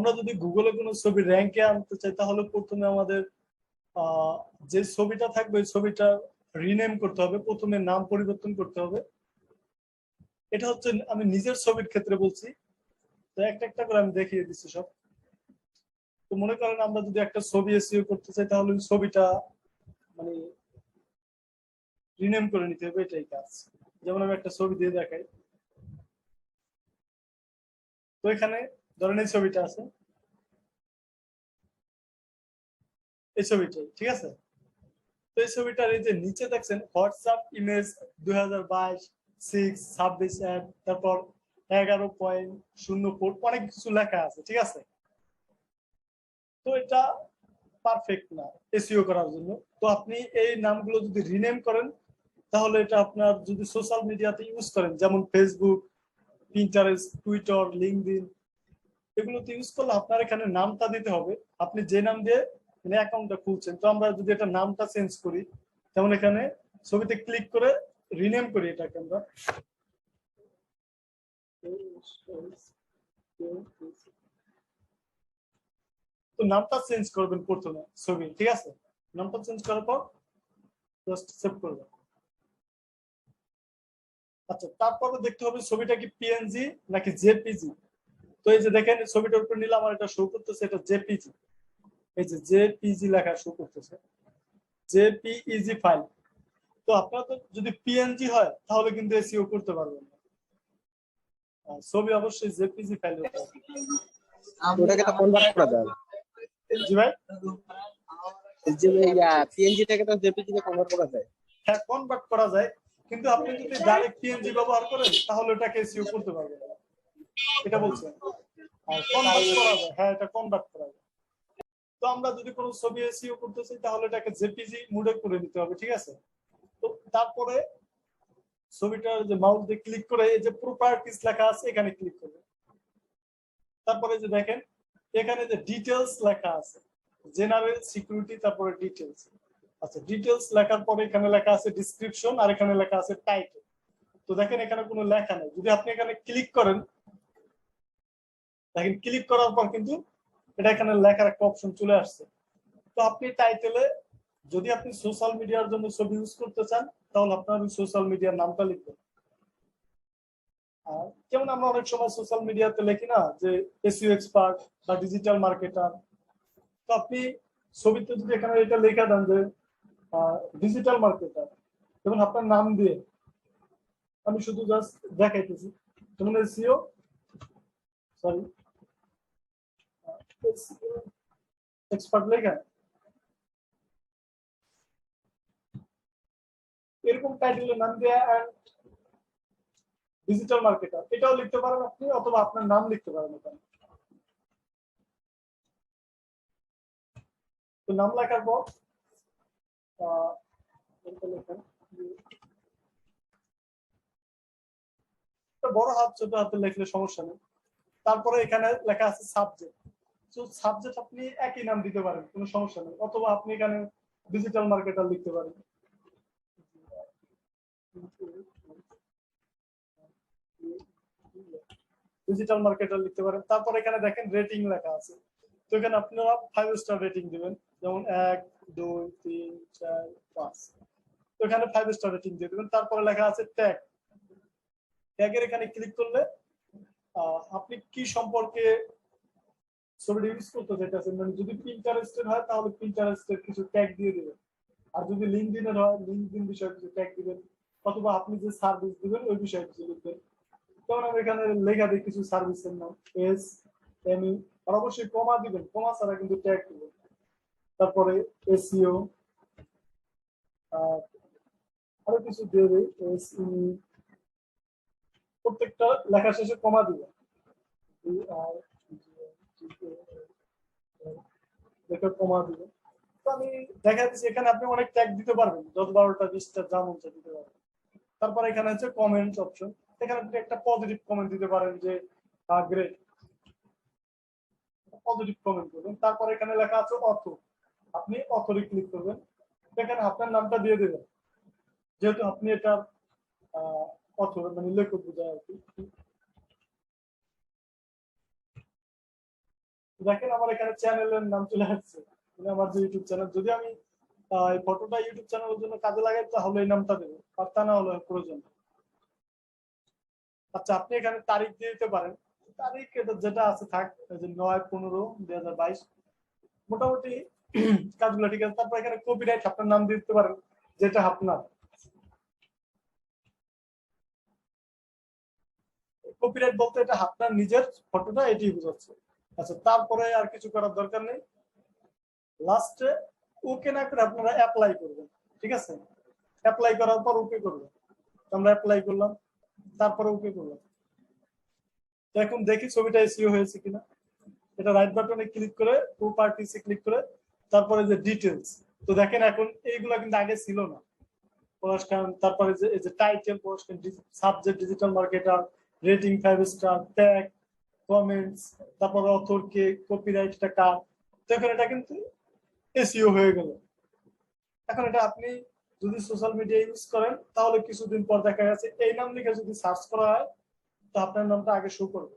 আমরা যদি গুগলে কোনো ছবি র্যাঙ্কে আনতে চাই তাহলে প্রথমে আমাদের যে ছবিটা থাকবে ওই ছবিটা রিনেম করতে হবে, প্রথমে নাম পরিবর্তন করতে হবে। এটা হচ্ছে আমি নিজের ছবির ক্ষেত্রে বলছি, তো একটা একটা করে আমি দেখিয়ে দিচ্ছি সব। তো মনে করেন আমরা যদি একটা ছবি এসইও করতে চাই তাহলে ওই ছবিটা মানে রিনেম করে নিতে হবে, এটাই কাজ। যেমন আমি একটা ছবি দিয়ে দেখাই। তো এখানে ধরেন এই ছবিটা আছে, এই ছবিটাই, ঠিক আছে। তো এই ছবিটার এই যে নিচে দেখছেন হোয়াটসঅ্যাপ ইমেজ 2022/6/26 তারপর 11.04 অনেক কিছু লেখা আছে, ঠিক আছে। তো এটা পারফেক্ট না এসইও করার জন্য। তো আপনি এই নামগুলো যদি রিনেম করেন তাহলে এটা আপনার যদি সোশ্যাল মিডিয়াতে ইউজ করেন, যেমন ফেসবুক, পিন্টারেস্ট, টুইটার, লিঙ্কডইন, এগুলোতে ইউজ করলে আপনার এখানে নামটা দিতে হবে, আপনি যে নাম দিয়ে মানে অ্যাকাউন্টটা খুলছেন। তো আমরা যদি এটা নামটা চেঞ্জ করি, যেমন এখানে ছবিতে ক্লিক করে রিনেম করি এটাকে আমরা, তো নামটা চেঞ্জ করবেন প্রথমে ছবি, ঠিক আছে। নামটা চেঞ্জ করার পর জাস্ট সেভ করবেন। আচ্ছা, তারপরে দেখতে হবে ছবিটা কি পিএনজি নাকি জেপিজি। তো এই যে দেখেন ছবিটার উপর নিলাম আর এটা শো করতেছে এটা জেপিজি, এই যে জেপিজি লেখা শো করতেছে, জেপিইজি ফাইল। তো আপনার তো যদি পিএনজি হয় তাহলে কিন্তু এসইও করতে পারবেন না, ছবি অবশ্যই জেপিজি ফাইল হতে হবে। ওটাকে তো কনভার্ট করা যায়। জি ভাই, যে পিএনজি টাকে তো জেপিজি তে কনভার্ট করা যায়। হ্যাঁ কনভার্ট করা যায়, কিন্তু আপনি যদি ডাইরেক্ট পিএনজি ব্যবহার করেন তাহলে ওটাকে এসইও করতে পারবেন না, এটা বলছেন। আর কনভার্ট করা যায়, হ্যাঁ এটা কনভার্ট করা যায়। তো আমরা যদি কোনো ছবি এসইও করতে চাই তাহলে এটাকে জেপিজি মোডে করে নিতে হবে, ঠিক আছে। তো তারপরে ছবিটার যে মাউস দিয়ে ক্লিক করে এই যে প্রপার্টিজ লেখা আছে এখানে ক্লিক করবে। তারপরে যে দেখেন এখানে যে ডিটেলস লেখা আছে, জেনারেল, সিকিউরিটি, তারপরে ডিটেলস। আচ্ছা, ডিটেলস লেখার পরে এখানে লেখা আছে ডেসক্রিপশন আর এখানে লেখা আছে টাইটেল। তো দেখেন এখানে কোনো লেখা নেই, যদি আপনি এখানে ক্লিক করেন, দেখেন ক্লিক করার পর কিন্তু এটা এখানে লেখার একটা অপশন চলে আসছে। তো আপনি টাইটেলে যদি আপনি সোশ্যাল মিডিয়ার জন্য ছবি ইউজ করতে চান তাহলে আপনার সোশ্যাল মিডিয়ার নামটা লিখবেন। যেমন আমরা অনেক সময় সোশ্যাল মিডিয়াতে লিখি না যে এসইও এক্সপার্ট বা ডিজিটাল মার্কেটার, তো আপনি ছবিতে যদি এখানে এটা লেখা দেন যে ডিজিটাল মার্কেটার, যেমন আপনার নাম দিয়ে, আমি শুধু জাস্ট দেখাইতেছি, যেমন এসইও সরি এক্সপার্ট লেখা, এরকম টাইটেলের নাম দিয়ে ডিজিটাল মার্কেটার এটাও লিখতে পারেন আপনি, অথবা আপনার নাম লিখতে পারেন এখানে। তো নাম লেখার পর বড় হাত ছোট হাতে লিখলে সমস্যা নেই। তারপরে এখানে লেখা আছে সাবজেক্ট, তো সাবজেক্ট আপনি একই নাম দিতে পারেন, কোনো সমস্যা নেই, অথবা আপনি এখানে ডিজিটাল মার্কেটার লিখতে পারেন। ডিজিটাল মার্কেটার লিখতে পারেন। তারপর এখানে দেখেন রেটিং লেখা আছে, তো এখানে আপনারা 5 স্টার রেটিং দিবেন, যেমন 1 2 3 4 5, তো এখানে 5 স্টার রেটিং দিয়ে দিবেন। তারপরে লেখা আছে ট্যাগ, ট্যাগের এখানে ক্লিক করলে আপনি কি সম্পর্কে ছবিটা ইউজ করতে চাইতেছেন, মানে যদি পিন্টারেস্টের হয় তাহলে পিন্টারেস্টের কিছু ট্যাগ দিয়ে দিবেন, আর যদি লিঙ্কডইনের হয় লিঙ্কডইন বিষয়ে কিছু ট্যাগ দিবেন, অথবা আপনি যে সার্ভিস দিবেন ওই বিষয়ে কিছু লিখবেন। যেমন আমি এখানে লেখা দিই কিছু সার্ভিসের নাম এস এম ই, আর অবশ্যই কমা দিবেন, কমা ছাড়া কিন্তু ট্যাগ দিবেন। তারপরে এসইও আরো কিছু দিয়ে দিই, প্রত্যেকটা লেখা শেষে কমা দিবেন, কমা দিবেন। তো আমি দেখা যাচ্ছে এখানে আপনি অনেক ট্যাগ দিতে পারবেন, 10 12টা 20টা যা মন চায় দিতে পারবেন। তারপর এখানে হচ্ছে কমেন্ট অপশন, এখানে আপনি একটা পজিটিভ কমেন্ট দিতে পারেন যে গ্রেট, পজিটিভ কমেন্ট করবেন। তারপর এখানে লেখা আছে অথর, আপনি অথরে ক্লিক করবেন, এখানে আপনার নামটা দিয়ে দেবেন, যেহেতু আপনি এটা অথর মানে লেখক বোঝায় আর কি। দেখেন আমার এখানে চ্যানেলের নাম চলে আসছে, মানে আমার যে ইউটিউব চ্যানেল, যদি আমি এই ফটোটা ইউটিউব চ্যানেলের জন্য কাজে লাগাই তাহলে এই নামটা দেবো, আর তা না হলে প্রয়োজন নেই। আচ্ছা, আপনি এখানে তারিখ দিয়ে দিতে পারেন, তারিখ এটা যেটা আছে থাক, এই যে 9/15/2022, মোটামুটি কাজগুলো ঠিক আছে। তারপর এখানে কপিরাইট আপনার নাম দিয়ে দিতে পারেন, যেটা আপনার কপিরাইট বলতে এটা আপনার নিজের ফটোটা, এটি বোঝাচ্ছে। আচ্ছা, তারপরে আর কিছু করার দরকার নেই। লাস্টে ওকে না করে আপনারা অ্যাপ্লাই করবেন, ঠিক আছে? অ্যাপ্লাই করার পর ওকে করবেন। আমরা অ্যাপ্লাই করলাম, তারপরে ওকে করলাম। এখন দেখি ছবিটা এসইও হয়েছে কিনা। এটা রাইট বাটনে ক্লিক করে প্রপার্টিসে ক্লিক করে তারপরে যে ডিটেলস, তো দেখেন এখন এইগুলা কিন্তু আগে ছিল না। পলাশ খান, তারপরে যে এই যে title Palash Khan, subject digital marketer, rating 5 star, tag, comments, তারপরে অথর কে, কপিরাইট টা কার, তো এখন এটা কিন্তু এসইও হয়ে গেল। এখন এটা আপনি যদি সোশ্যাল মিডিয়া ইউজ করেন তাহলে কিছুদিন পর দেখা গেছে এই নাম লিখে যদি সার্চ করা হয় তো আপনার নামটা আগে শো করবে।